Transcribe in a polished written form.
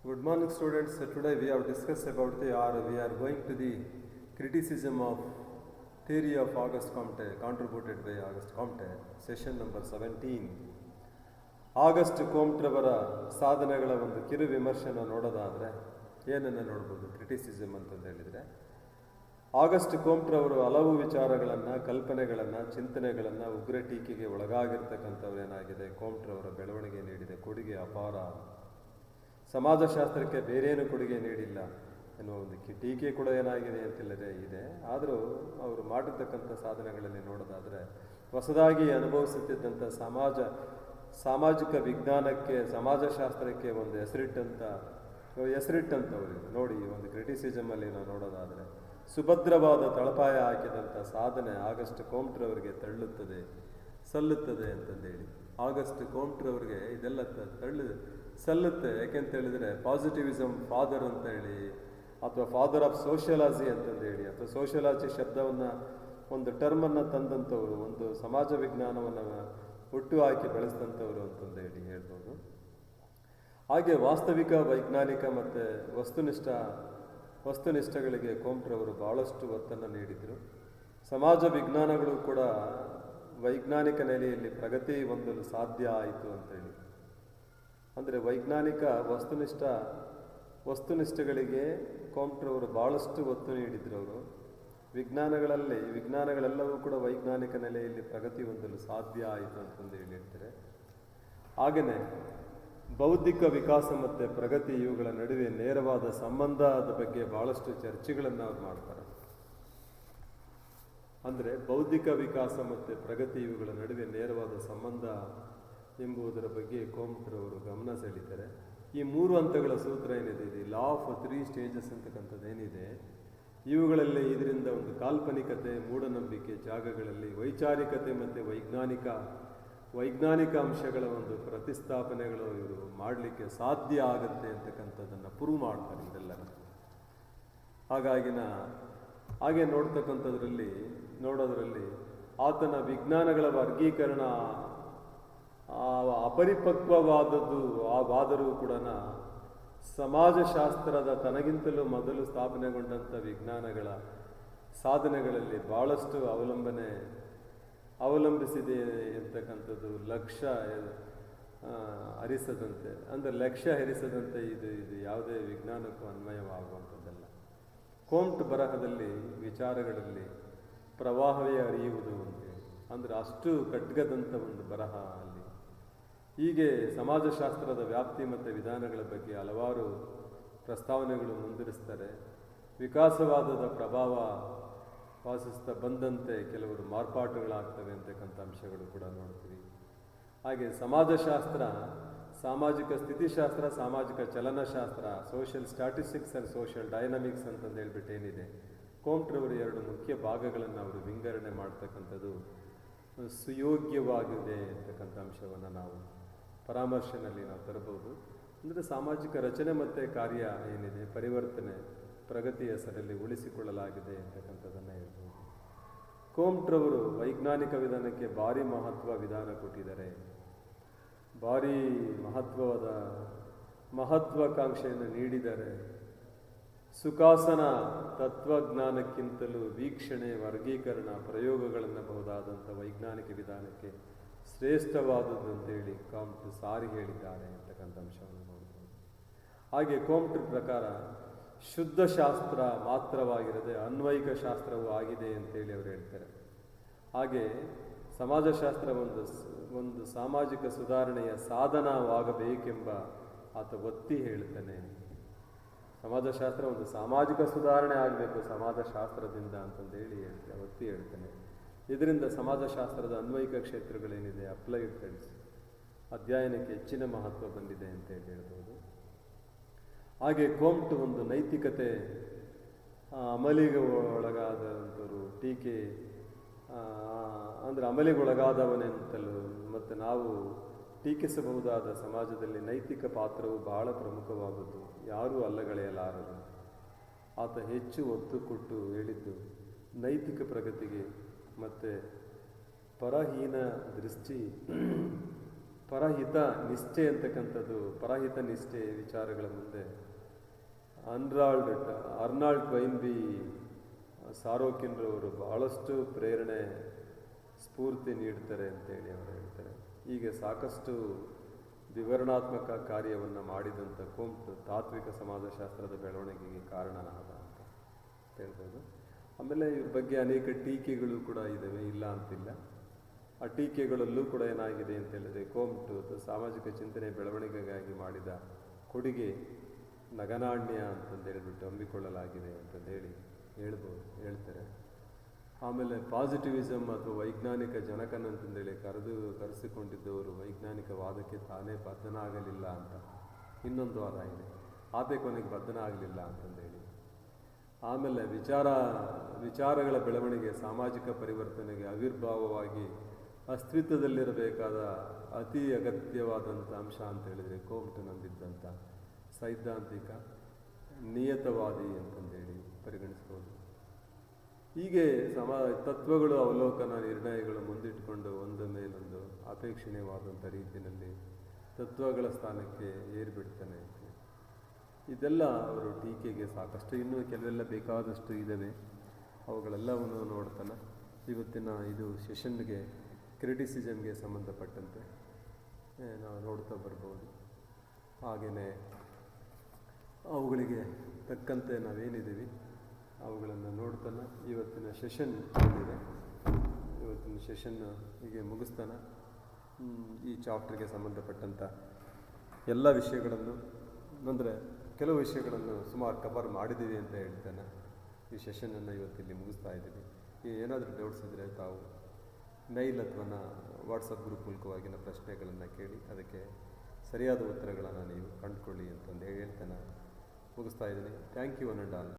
Good morning, students. Today we have discussed about we are going to the criticism of theory of Auguste Comte, contributed by Auguste Comte, session number 17. August ಕೋಮ್ಟ್ರವರ ಸಾಧನೆಗಳ ಒಂದು ಕಿರು ವಿಮರ್ಶನ ನೋಡೋದಾದರೆ ಏನನ್ನು ನೋಡ್ಬೋದು criticism ಅಂತಂದು ಹೇಳಿದರೆ, August ಕೋಮ್ಟ್ರವರು ಹಲವು ವಿಚಾರಗಳನ್ನು, ಕಲ್ಪನೆಗಳನ್ನು, ಚಿಂತನೆಗಳನ್ನು ಉಗ್ರ ಟೀಕೆಗೆ ಒಳಗಾಗಿರ್ತಕ್ಕಂಥವ್ರು ಏನಾಗಿದೆ, ಕೋಮ್ಟ್ರವರ ಬೆಳವಣಿಗೆ ನೀಡಿದ ಕೊಡುಗೆ ಅಪಾರ, ಸಮಾಜಶಾಸ್ತ್ರಕ್ಕೆ ಬೇರೇನು ಕೊಡುಗೆ ನೀಡಿಲ್ಲ ಎನ್ನುವ ಒಂದು ಟೀಕೆ ಕೂಡ ಏನಾಗಿದೆ ಅಂತಿಲ್ಲದೆ ಇದೆ. ಆದರೂ ಅವರು ಮಾಡಿರ್ತಕ್ಕಂಥ ಸಾಧನೆಗಳಲ್ಲಿ ನೋಡೋದಾದರೆ, ಹೊಸದಾಗಿ ಅನುಭವಿಸುತ್ತಿದ್ದಂಥ ಸಾಮಾಜಿಕ ವಿಜ್ಞಾನಕ್ಕೆ, ಸಮಾಜಶಾಸ್ತ್ರಕ್ಕೆ ಒಂದು ಹೆಸರಿಟ್ಟಂಥವ್ರು ನೋಡಿ. ಒಂದು ಕ್ರಿಟಿಸಿಸಮಲ್ಲಿ ನಾವು ನೋಡೋದಾದರೆ, ಸುಭದ್ರವಾದ ತಳಪಾಯ ಹಾಕಿದಂಥ ಸಾಧನೆ ಆಗಸ್ಟ್ ಕೋಮ್ಟ್ರವರಿಗೆ ಸಲ್ಲುತ್ತದೆ ಅಂತಂದೇಳಿ. ಆಗಸ್ಟ್ ಕೋಮ್ಟ್ರವ್ರಿಗೆ ಇದೆಲ್ಲ ಸಲ್ಲುತ್ತೆ. ಯಾಕೆಂತೇಳಿದರೆ ಪಾಸಿಟಿವಿಸಮ್ ಫಾದರ್ ಅಂತ ಹೇಳಿ, ಅಥವಾ ಫಾದರ್ ಆಫ್ ಸೋಷಿಯಾಲಜಿ ಅಂತಂದೇಳಿ, ಅಥವಾ ಸೋಷಿಯಾಲಜಿ ಶಬ್ದವನ್ನು ಒಂದು ಟರ್ಮನ್ನು ತಂದಂಥವ್ರು, ಒಂದು ಸಮಾಜ ವಿಜ್ಞಾನವನ್ನು ಹುಟ್ಟು ಹಾಕಿ ಬೆಳೆಸಿದಂಥವ್ರು ಅಂತಂದೇಳಿ ಹೇಳ್ಬೋದು. ಹಾಗೆ ವಾಸ್ತವಿಕ, ವೈಜ್ಞಾನಿಕ ಮತ್ತು ವಸ್ತುನಿಷ್ಠಗಳಿಗೆ ಕೋಮ್ಟ್ರವರು ಭಾಳಷ್ಟು ಒತ್ತನ್ನು ನೀಡಿದರು. ಸಮಾಜ ವಿಜ್ಞಾನಗಳು ಕೂಡ ವೈಜ್ಞಾನಿಕ ನೆಲೆಯಲ್ಲಿ ಪ್ರಗತಿ ಹೊಂದಲು ಸಾಧ್ಯ ಆಯಿತು ಅಂತೇಳಿ. ಅಂದರೆ ವೈಜ್ಞಾನಿಕ ವಸ್ತುನಿಷ್ಠಗಳಿಗೆ ಕೋಮ್ಟ್ರವರು ಭಾಳಷ್ಟು ಒತ್ತು ನೀಡಿದ್ರು. ಅವರು ವಿಜ್ಞಾನಗಳೆಲ್ಲವೂ ಕೂಡ ವೈಜ್ಞಾನಿಕ ನೆಲೆಯಲ್ಲಿ ಪ್ರಗತಿ ಹೊಂದಲು ಸಾಧ್ಯ ಆಯಿತು ಅಂತಂದು ಹೇಳ್ತಾರೆ. ಹಾಗೆಯೇ ಬೌದ್ಧಿಕ ವಿಕಾಸ ಮತ್ತು ಪ್ರಗತಿ ಇವುಗಳ ನಡುವೆ ನೇರವಾದ ಸಂಬಂಧದ ಬಗ್ಗೆ ಭಾಳಷ್ಟು ಚರ್ಚೆಗಳನ್ನು ಅವ್ರು ಮಾಡ್ತಾರೆ. ಅಂದರೆ ಬೌದ್ಧಿಕ ವಿಕಾಸ ಮತ್ತು ಪ್ರಗತಿ ಇವುಗಳ ನಡುವೆ ನೇರವಾದ ಸಂಬಂಧ ಎಂಬುದರ ಬಗ್ಗೆ ಕೋಮ್ಟ್ರವರು ಗಮನ ಸೆಳೀತಾರೆ. ಈ 3 ಹಂತಗಳ ಸೂತ್ರ ಏನಿದೆ, ಇದು ಲಾ ಆಫ್ 3 ಸ್ಟೇಜಸ್ ಅಂತಕ್ಕಂಥದ್ದು ಏನಿದೆ, ಇವುಗಳಲ್ಲಿ ಇದರಿಂದ ಒಂದು ಕಾಲ್ಪನಿಕತೆ, ಮೂಢನಂಬಿಕೆ ಜಾಗಗಳಲ್ಲಿ ವೈಚಾರಿಕತೆ ಮತ್ತು ವೈಜ್ಞಾನಿಕ ಅಂಶಗಳ ಒಂದು ಪ್ರತಿಸ್ಥಾಪನೆಗಳು ಇವರು ಮಾಡಲಿಕ್ಕೆ ಸಾಧ್ಯ ಆಗುತ್ತೆ ಅಂತಕ್ಕಂಥದ್ದನ್ನು ಪ್ರೂವ್ ಮಾಡ್ತಾರೆ ಇದೆಲ್ಲ. ಹಾಗೆ ನೋಡೋದ್ರಲ್ಲಿ ಆತನ ವಿಜ್ಞಾನಗಳ ವರ್ಗೀಕರಣ ಅಪರಿಪಕ್ವವಾದದ್ದು ಆದರೂ ಕೂಡ ಸಮಾಜಶಾಸ್ತ್ರದ ತನಗಿಂತಲೂ ಮೊದಲು ಸ್ಥಾಪನೆಗೊಂಡಂಥ ವಿಜ್ಞಾನಗಳ ಸಾಧನೆಗಳಲ್ಲಿ ಭಾಳಷ್ಟು ಅವಲಂಬಿಸಿದೆ ಅಂತಕ್ಕಂಥದ್ದು ಲಕ್ಷ್ಯ ಹರಿಸದಂತೆ ಇದು ಯಾವುದೇ ವಿಜ್ಞಾನಕ್ಕೂ ಅನ್ವಯವಾಗುವಂಥದ್ದಲ್ಲ. ಕೋಮ್ಟ್ ಬರಹದಲ್ಲಿ ವಿಚಾರಗಳಲ್ಲಿ ಪ್ರವಾಹವೇ ಹರಿಯುವುದು ಅಂತೇಳಿ, ಅಂದರೆ ಅಷ್ಟು ಕಟ್ಗದಂಥ ಒಂದು ಬರಹ ಅಲ್ಲಿ. ಹೀಗೆ ಸಮಾಜಶಾಸ್ತ್ರದ ವ್ಯಾಪ್ತಿ ಮತ್ತು ವಿಧಾನಗಳ ಬಗ್ಗೆ ಹಲವಾರು ಪ್ರಸ್ತಾವನೆಗಳು ಮುಂದಿರಿಸ್ತಾರೆ. ವಿಕಾಸವಾದದ ಪ್ರಭಾವ ವಾಸಿಸ್ತಾ ಬಂದಂತೆ ಕೆಲವರು ಮಾರ್ಪಾಟುಗಳಾಗ್ತವೆ ಅಂತಕ್ಕಂಥ ಅಂಶಗಳು ಕೂಡ ನೋಡ್ತೀವಿ. ಹಾಗೆ ಸಮಾಜಶಾಸ್ತ್ರ, ಸಾಮಾಜಿಕ ಸ್ಥಿತಿಶಾಸ್ತ್ರ, ಸಾಮಾಜಿಕ ಚಲನಶಾಸ್ತ್ರ, social statistics and social dynamics ಅಂತಂದು ಹೇಳ್ಬಿಟ್ಟು ಏನಿದೆ, ಕೋಮ್ಟ್ರವರು 2 ಮುಖ್ಯ ಭಾಗಗಳನ್ನು ಅವರು ವಿಂಗಡಣೆ ಮಾಡ್ತಕ್ಕಂಥದ್ದು ಸುಯೋಗ್ಯವಾಗಿದೆ ಅಂತಕ್ಕಂಥ ಅಂಶವನ್ನು ನಾವು ಪರಾಮರ್ಶೆಯಲ್ಲಿ ನಾವು ತರಬಹುದು. ಅಂದರೆ ಸಾಮಾಜಿಕ ರಚನೆ ಮತ್ತು ಕಾರ್ಯ ಏನಿದೆ, ಪರಿವರ್ತನೆ, ಪ್ರಗತಿ ಹೆಸರಲ್ಲಿ ಉಳಿಸಿಕೊಳ್ಳಲಾಗಿದೆ ಅಂತಕ್ಕಂಥದ್ದನ್ನು ಹೇಳ್ಬೋದು. ಕೋಮ್ಟ್ರವರು ವೈಜ್ಞಾನಿಕ ವಿಧಾನಕ್ಕೆ ಭಾರಿ ವಿಧಾನ ಕೊಟ್ಟಿದ್ದಾರೆ, ಭಾರಿ ಮಹತ್ವಾಕಾಂಕ್ಷೆಯನ್ನು ನೀಡಿದ್ದಾರೆ. ಸುಖಾಸನ ತತ್ವಜ್ಞಾನಕ್ಕಿಂತಲೂ ವೀಕ್ಷಣೆ, ವರ್ಗೀಕರಣ, ಪ್ರಯೋಗಗಳನ್ನು ಬಹುದಾದಂಥ ವೈಜ್ಞಾನಿಕ ವಿಧಾನಕ್ಕೆ ಶ್ರೇಷ್ಠವಾದದ್ದು ಅಂತೇಳಿ ಕೋಮ್ಟ್ ಸಾರಿ ಹೇಳಿದ್ದಾರೆ ಅಂತಕ್ಕಂಥ ಅಂಶವನ್ನು ನೋಡ್ಬೋದು. ಹಾಗೆ ಕೋಮ್ಟ್ ಪ್ರಕಾರ ಶುದ್ಧ ಶಾಸ್ತ್ರ ಮಾತ್ರವಾಗಿರದೆ ಅನ್ವಯಿಕ ಶಾಸ್ತ್ರವೂ ಆಗಿದೆ ಅಂತೇಳಿ ಅವರು ಹೇಳ್ತಾರೆ. ಹಾಗೆ ಸಮಾಜಶಾಸ್ತ್ರ ಒಂದು ಸಾಮಾಜಿಕ ಸುಧಾರಣೆಯ ಸಾಧನವಾಗಬೇಕೆಂಬ ಆತ ಒತ್ತಿ ಹೇಳ್ತಾನೆ. ಸಮಾಜಶಾಸ್ತ್ರ ಒಂದು ಸಾಮಾಜಿಕ ಸುಧಾರಣೆ ಆಗಬೇಕು ಸಮಾಜಶಾಸ್ತ್ರದಿಂದ ಅಂತಂದೇಳಿ ಒತ್ತಿ ಹೇಳ್ತಾನೆ. ಇದರಿಂದ ಸಮಾಜಶಾಸ್ತ್ರದ ಅನ್ವಯಿಕ ಕ್ಷೇತ್ರಗಳೇನಿದೆ, ಅಪ್ಲೈಡ್ ಫೀಲ್ಡ್ಸ್ ಅಧ್ಯಯನಕ್ಕೆ ಹೆಚ್ಚಿನ ಮಹತ್ವ ಬಂದಿದೆ ಅಂತ ಹೇಳ್ಬೋದು. ಹಾಗೆ ಕೋಮ್ಟ್ ಒಂದು ನೈತಿಕತೆ ಅಮಲಿಗೆ ಒಳಗಾದಂಥವ್ರು, ಟೀಕೆ ಅಂದರೆ ಅಮಲಿಗೊಳಗಾದವನೆಂತಲೂ ಮತ್ತು ನಾವು ಟೀಕಿಸಬಹುದಾದ ಸಮಾಜದಲ್ಲಿ ನೈತಿಕ ಪಾತ್ರವು ಬಹಳ ಪ್ರಮುಖವಾದದ್ದು, ಯಾರೂ ಅಲ್ಲಗಳೆಯಲಾರರು. ಆತ ಹೆಚ್ಚು ಒತ್ತು ಕೊಟ್ಟು ಹೇಳಿದ್ದು ನೈತಿಕ ಪ್ರಗತಿಗೆ ಮತ್ತು ಪರಹಿತ ನಿಷ್ಠೆ ಅಂತಕ್ಕಂಥದ್ದು, ಪರಹಿತ ನಿಷ್ಠೆ ವಿಚಾರಗಳ ಮುಂದೆ ಅರ್ನಾಲ್ಡ್ ವೈನ್ಬಿ ಸಾರೋಕಿನ್ರವರು ಬಹಳಷ್ಟು ಪ್ರೇರಣೆ ಸ್ಫೂರ್ತಿ ನೀಡ್ತಾರೆ ಅಂತೇಳಿ ಅವರು ಹೇಳ್ತಾರೆ. ಹೀಗೆ ಸಾಕಷ್ಟು ವಿವರಣಾತ್ಮಕ ಕಾರ್ಯವನ್ನು ಮಾಡಿದಂಥ ಕೋಮ್ಟ್ ತಾತ್ವಿಕ ಸಮಾಜಶಾಸ್ತ್ರದ ಬೆಳವಣಿಗೆಗೆ ಕಾರಣನಾದ ಅಂತ ಹೇಳ್ಬೋದು. ಆಮೇಲೆ ಇವ್ರ ಬಗ್ಗೆ ಅನೇಕ ಟೀಕೆಗಳು ಕೂಡ ಇದ್ದಾವೆ, ಇಲ್ಲ ಅಂತಿಲ್ಲ. ಆ ಟೀಕೆಗಳಲ್ಲೂ ಕೂಡ ಏನಾಗಿದೆ ಅಂತ ಹೇಳಿದ್ರೆ, ಕೋಮ್ಟ್ ಸಾಮಾಜಿಕ ಚಿಂತನೆ ಬೆಳವಣಿಗೆಗಾಗಿ ಮಾಡಿದ ಕೊಡುಗೆ ನಗನಾಣ್ಯ ಅಂತಂದು ಹೇಳ್ಬಿಟ್ಟು ಹಮ್ಮಿಕೊಳ್ಳಲಾಗಿದೆ ಅಂತಂದೇಳಿ ಹೇಳ್ತಾರೆ. ಆಮೇಲೆ ಪಾಸಿಟಿವಿಸಮ್ ಅಥವಾ ವೈಜ್ಞಾನಿಕ ಜನಕನಂತಂದೇಳಿ ಕರೆಸಿಕೊಂಡಿದ್ದವರು ವೈಜ್ಞಾನಿಕ ವಾದಕ್ಕೆ ತಾನೇ ಬದ್ಧನಾಗಲಿಲ್ಲ ಅಂತ ಇನ್ನೊಂದು ವಾದ ಇದೆ. ಆತ ಕೊನೆಗೆ ಬದ್ಧನಾಗಲಿಲ್ಲ ಅಂತಂದೇಳಿ. ಆಮೇಲೆ ವಿಚಾರಗಳ ಬೆಳವಣಿಗೆ ಸಾಮಾಜಿಕ ಪರಿವರ್ತನೆಗೆ ಆವಿರ್ಭಾವವಾಗಿ ಅಸ್ತಿತ್ವದಲ್ಲಿರಬೇಕಾದ ಅತಿ ಅಗತ್ಯವಾದಂಥ ಅಂಶ ಅಂತ ಹೇಳಿದರೆ ಕೋಮ್ಟ್ ನಂಬಿದ್ದಂಥ ಸೈದ್ಧಾಂತಿಕ ನಿಯತವಾದಿ ಅಂತಂದೇಳಿ ಪರಿಗಣಿಸ್ಬೋದು. ಹೀಗೆ ತತ್ವಗಳು, ಅವಲೋಕನ, ನಿರ್ಣಯಗಳು ಮುಂದಿಟ್ಟುಕೊಂಡು ಒಂದ ಮೇಲೊಂದು ಅಪೇಕ್ಷಣೀಯವಾದಂಥ ರೀತಿಯಲ್ಲಿ ತತ್ವಗಳ ಸ್ಥಾನಕ್ಕೆ ಏರಿಬಿಡ್ತಾನೆ. ಇದೆಲ್ಲ ಅವರು ಟೀಕೆಗೆ ಸಾಕಷ್ಟು, ಇನ್ನೂ ಕೆಲವೆಲ್ಲ ಬೇಕಾದಷ್ಟು ಇದ್ದಾವೆ, ಅವುಗಳೆಲ್ಲವನ್ನು ನೋಡ್ತಾನೆ. ಇವತ್ತಿನ ಇದು ಸೆಷನ್ಗೆ ಕ್ರಿಟಿಸಿಸಮ್ಗೆ ಸಂಬಂಧಪಟ್ಟಂತೆ ನಾವು ನೋಡ್ತಾ ಬರ್ಬೋದು. ಹಾಗೆಯೇ ಅವುಗಳಿಗೆ ತಕ್ಕಂತೆ ನಾವೇನಿದ್ದೀವಿ ಅವುಗಳನ್ನು ನೋಡ್ತಾನೆ ಇವತ್ತಿನ ಸೆಷನ್ ಬಂದಿದೆ. ಇವತ್ತಿನ ಸೆಷನ್ ಹೀಗೆ ಮುಗಿಸ್ತಾನೆ. ಈ ಚಾಪ್ಟರ್ಗೆ ಸಂಬಂಧಪಟ್ಟಂಥ ಎಲ್ಲ ವಿಷಯಗಳನ್ನು, ಅಂದರೆ ಕೆಲವು ವಿಷಯಗಳನ್ನು ಸುಮಾರು ಕವರ್ ಮಾಡಿದ್ದೀವಿ ಅಂತ ಹೇಳ್ತಾನೆ. ಈ ಸೆಷನನ್ನು ಇವತ್ತಿಲ್ಲಿ ಮುಗಿಸ್ತಾ ಇದ್ದೀವಿ. ಏನಾದರೂ ಡೌಟ್ಸ್ ಇದ್ದರೆ ತಾವು ಮೇಲ್ ಅಥವಾ ವಾಟ್ಸಪ್ ಗ್ರೂಪ್ ಮೂಲಕವಾಗಿನ ಪ್ರಶ್ನೆಗಳನ್ನು ಕೇಳಿ ಅದಕ್ಕೆ ಸರಿಯಾದ ಉತ್ತರಗಳನ್ನು ನೀವು ಕಂಡುಕೊಳ್ಳಿ ಅಂತಂದು ಹೇಳ್ತಾನೆ ಮುಗಿಸ್ತಾ ಇದ್ದೀನಿ. Thank you one and all.